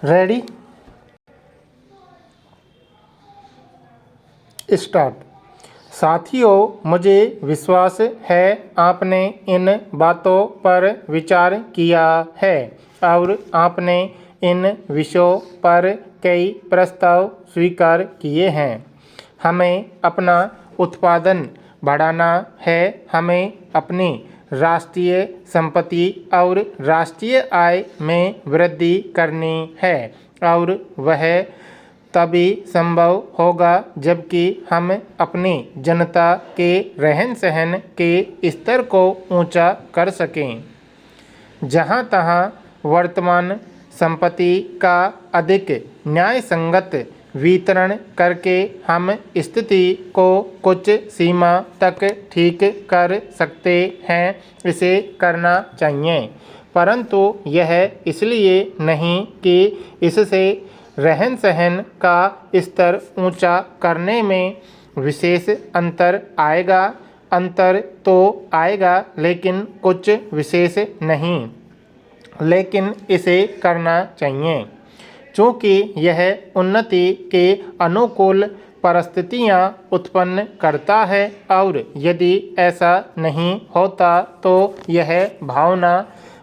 Ready start. साथियों, मुझे विश्वास है आपने इन बातों पर विचार किया है और आपने इन विषयों पर कई प्रस्ताव स्वीकार किए हैं। हमें अपना उत्पादन बढ़ाना है, हमें अपनी राष्ट्रीय संपत्ति और राष्ट्रीय आय में वृद्धि करनी है और वह तभी संभव होगा जबकि हम अपनी जनता के रहन सहन के स्तर को ऊंचा कर सकें। जहां तहां वर्तमान संपत्ति का अधिक न्यायसंगत वितरण करके हम स्थिति को कुछ सीमा तक ठीक कर सकते हैं, इसे करना चाहिए। परंतु यह इसलिए नहीं कि इससे रहन सहन का स्तर ऊंचा करने में विशेष अंतर आएगा। अंतर तो आएगा लेकिन कुछ विशेष नहीं, लेकिन इसे करना चाहिए चूँकि यह उन्नति के अनुकूल परिस्थितियाँ उत्पन्न करता है और यदि ऐसा नहीं होता तो यह भावना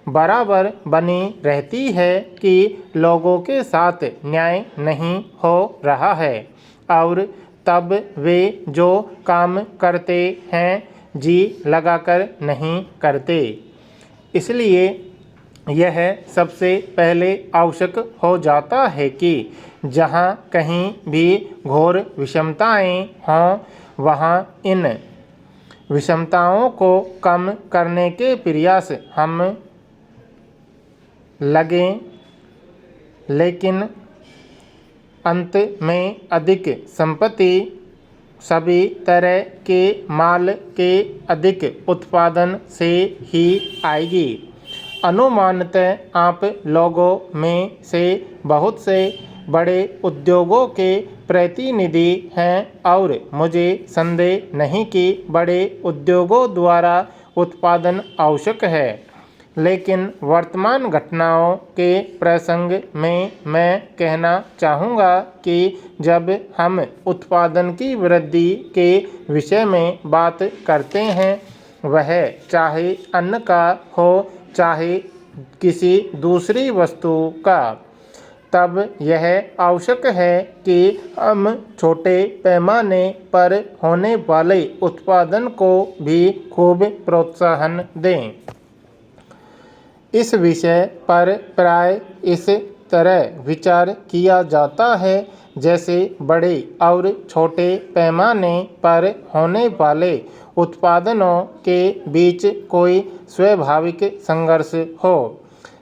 बराबर बनी रहती है कि लोगों के साथ न्याय नहीं हो रहा है और तब वे जो काम करते हैं जी लगाकर नहीं करते। इसलिए यह सबसे पहले आवश्यक हो जाता है कि जहाँ कहीं भी घोर विषमताएं हों, वहाँ इन विषमताओं को कम करने के प्रयास हम लगें, लेकिन अंत में अधिक संपत्ति सभी तरह के माल के अधिक उत्पादन से ही आएगी। अनुमानतः आप लोगों में से बहुत से बड़े उद्योगों के प्रतिनिधि हैं और मुझे संदेह नहीं कि बड़े उद्योगों द्वारा उत्पादन आवश्यक है, लेकिन वर्तमान घटनाओं के प्रसंग में मैं कहना चाहूँगा कि जब हम उत्पादन की वृद्धि के विषय में बात करते हैं, वह चाहे अन्न का हो चाहे किसी दूसरी वस्तु का, तब यह आवश्यक है कि हम छोटे पैमाने पर होने वाले उत्पादन को भी खूब प्रोत्साहन दें। इस विषय पर प्राय इस तरह विचार किया जाता है जैसे बड़े और छोटे पैमाने पर होने वाले उत्पादनों के बीच कोई स्वाभाविक संघर्ष हो।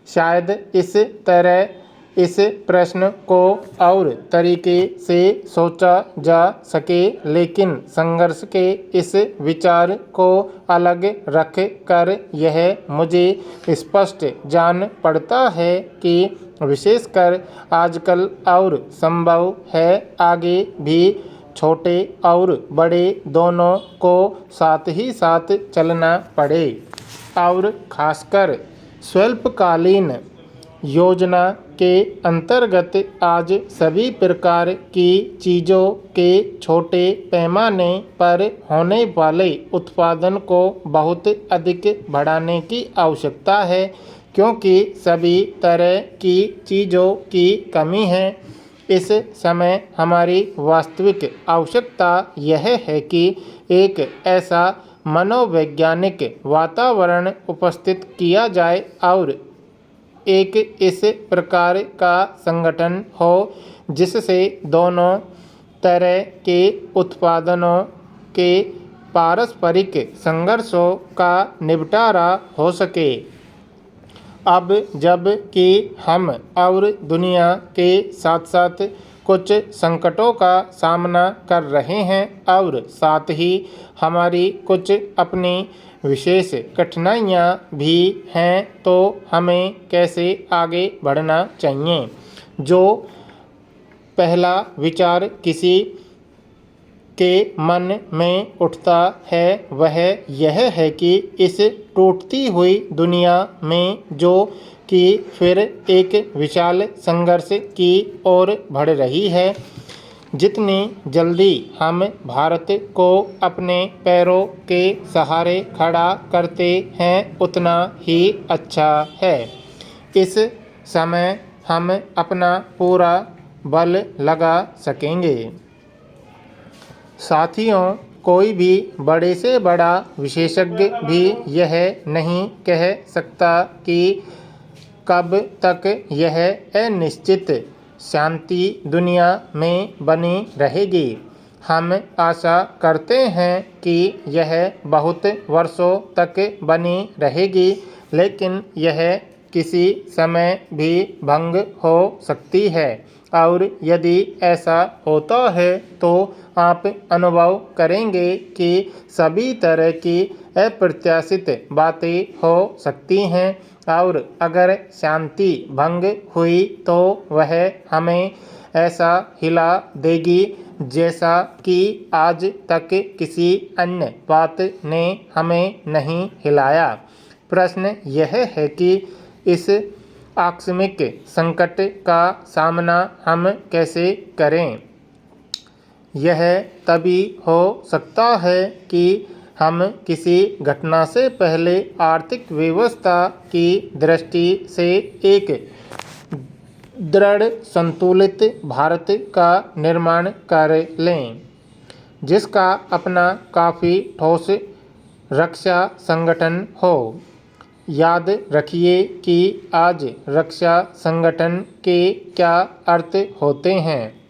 शायद इस तरह इस प्रश्न को और तरीके से सोचा जा सके, लेकिन संघर्ष के इस विचार को अलग रख कर यह मुझे स्पष्ट जान पड़ता है कि विशेषकर आजकल और संभव है आगे भी छोटे और बड़े दोनों को साथ ही साथ चलना पड़े और खासकर स्वल्पकालीन योजना के अंतर्गत आज सभी प्रकार की चीज़ों के छोटे पैमाने पर होने वाले उत्पादन को बहुत अधिक बढ़ाने की आवश्यकता है, क्योंकि सभी तरह की चीज़ों की कमी है। इस समय हमारी वास्तविक आवश्यकता यह है कि एक ऐसा मनोवैज्ञानिक वातावरण उपस्थित किया जाए और एक इस प्रकार का संगठन हो जिससे दोनों तरह के उत्पादनों के पारस्परिक संघर्षों का निपटारा हो सके। अब जब कि हम और दुनिया के साथ साथ कुछ संकटों का सामना कर रहे हैं और साथ ही हमारी कुछ अपनी विशेष कठिनाइयाँ भी हैं, तो हमें कैसे आगे बढ़ना चाहिए। जो पहला विचार किसी के मन में उठता है वह यह है कि इस टूटती हुई दुनिया में जो कि फिर एक विशाल संघर्ष की ओर बढ़ रही है। जितनी जल्दी हम भारत को अपने पैरों के सहारे खड़ा करते हैं उतना ही अच्छा है। इस समय हम अपना पूरा बल लगा सकेंगे। साथियों, कोई भी बड़े से बड़ा विशेषज्ञ भी यह नहीं कह सकता कि कब तक यह अनिश्चित शांति दुनिया में बनी रहेगी। हम आशा करते हैं कि यह बहुत वर्षों तक बनी रहेगी, लेकिन यह किसी समय भी भंग हो सकती है। और यदि ऐसा होता है तो आप अनुभव करेंगे कि सभी तरह की अप्रत्याशित बातें हो सकती हैं। और अगर शांति भंग हुई तो वह हमें ऐसा हिला देगी जैसा कि आज तक किसी अन्य बात ने हमें नहीं हिलाया। प्रश्न यह है कि इस आकस्मिक संकट का सामना हम कैसे करें। यह तभी हो सकता है कि हम किसी घटना से पहले आर्थिक व्यवस्था की दृष्टि से एक दृढ़ संतुलित भारत का निर्माण कर लें, जिसका अपना काफ़ी ठोस रक्षा संगठन हो। याद रखिए कि आज रक्षा संगठन के क्या अर्थ होते हैं।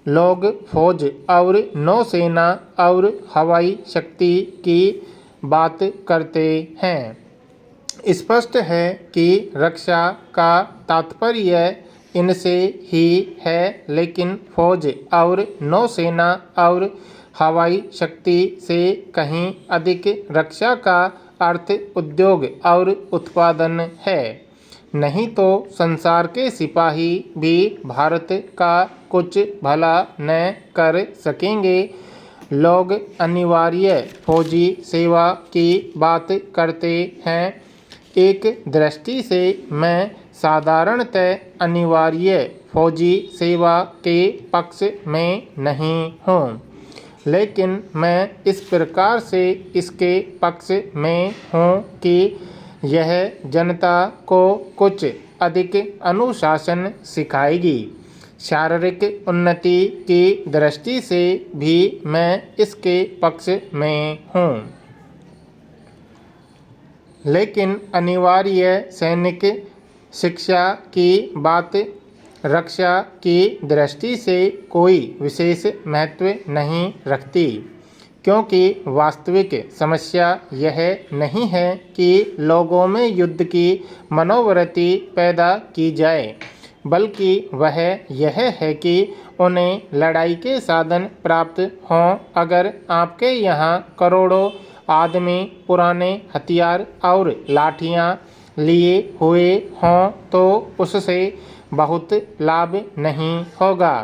लोग फौज और नौसेना और हवाई शक्ति की बात करते हैं। स्पष्ट है कि रक्षा का तात्पर्य इनसे ही है, लेकिन फौज और नौसेना और हवाई शक्ति से कहीं अधिक रक्षा का अर्थ उद्योग और उत्पादन है। नहीं तो संसार के सिपाही भी भारत का कुछ भला न कर सकेंगे। लोग अनिवार्य फौजी सेवा की बात करते हैं। एक दृष्टि से मैं साधारणतः अनिवार्य फौजी सेवा के पक्ष में नहीं हूँ, लेकिन मैं इस प्रकार से इसके पक्ष में हूँ कि यह जनता को कुछ अधिक अनुशासन सिखाएगी। शारीरिक उन्नति की दृष्टि से भी मैं इसके पक्ष में हूँ, लेकिन अनिवार्य सैनिक शिक्षा की बात रक्षा की दृष्टि से कोई विशेष महत्व नहीं रखती, क्योंकि वास्तविक समस्या यह नहीं है कि लोगों में युद्ध की मनोवृत्ति पैदा की जाए, बल्कि वह यह है कि उन्हें लड़ाई के साधन प्राप्त हों। अगर आपके यहाँ करोड़ों आदमी पुराने हथियार और लाठियाँ लिए हुए हों तो उससे बहुत लाभ नहीं होगा।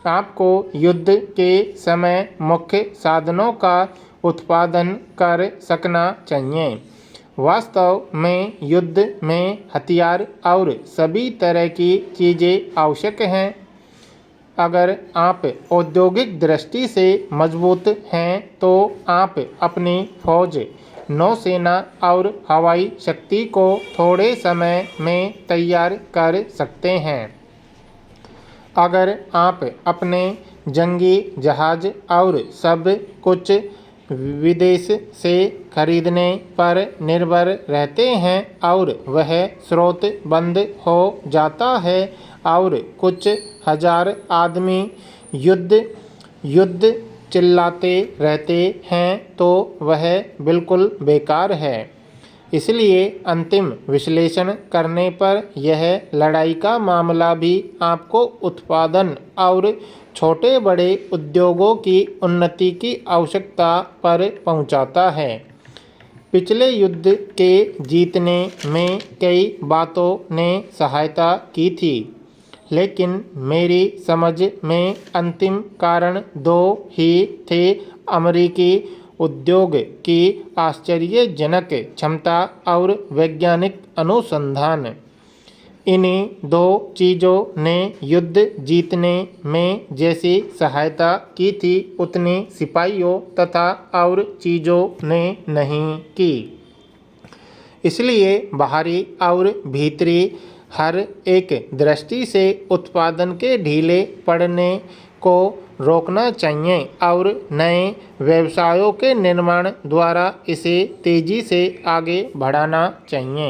आपको युद्ध के समय मुख्य साधनों का उत्पादन कर सकना चाहिए। वास्तव में युद्ध में हथियार और सभी तरह की चीज़ें आवश्यक हैं। अगर आप औद्योगिक दृष्टि से मजबूत हैं तो आप अपनी फौज, नौसेना और हवाई शक्ति को थोड़े समय में तैयार कर सकते हैं। अगर आप अपने जंगी जहाज और सब कुछ विदेश से खरीदने पर निर्भर रहते हैं और वह स्रोत बंद हो जाता है और कुछ हजार आदमी युद्ध चिल्लाते रहते हैं तो वह बिल्कुल बेकार है। इसलिए अंतिम विश्लेषण करने पर यह लड़ाई का मामला भी आपको उत्पादन और छोटे बड़े उद्योगों की उन्नति की आवश्यकता पर पहुंचाता है। पिछले युद्ध के जीतने में कई बातों ने सहायता की थी, लेकिन मेरी समझ में अंतिम कारण दो ही थे: अमेरिकी उद्योग की आश्चर्यजनक क्षमता और वैज्ञानिक अनुसंधान। इन्हीं दो चीज़ों ने युद्ध जीतने में जैसी सहायता की थी उतनी सिपाहियों तथा और चीज़ों ने नहीं की। इसलिए बाहरी और भीतरी हर एक दृष्टि से उत्पादन के ढीले पड़ने को रोकना चाहिए और नए व्यवसायों के निर्माण द्वारा इसे तेजी से आगे बढ़ाना चाहिए।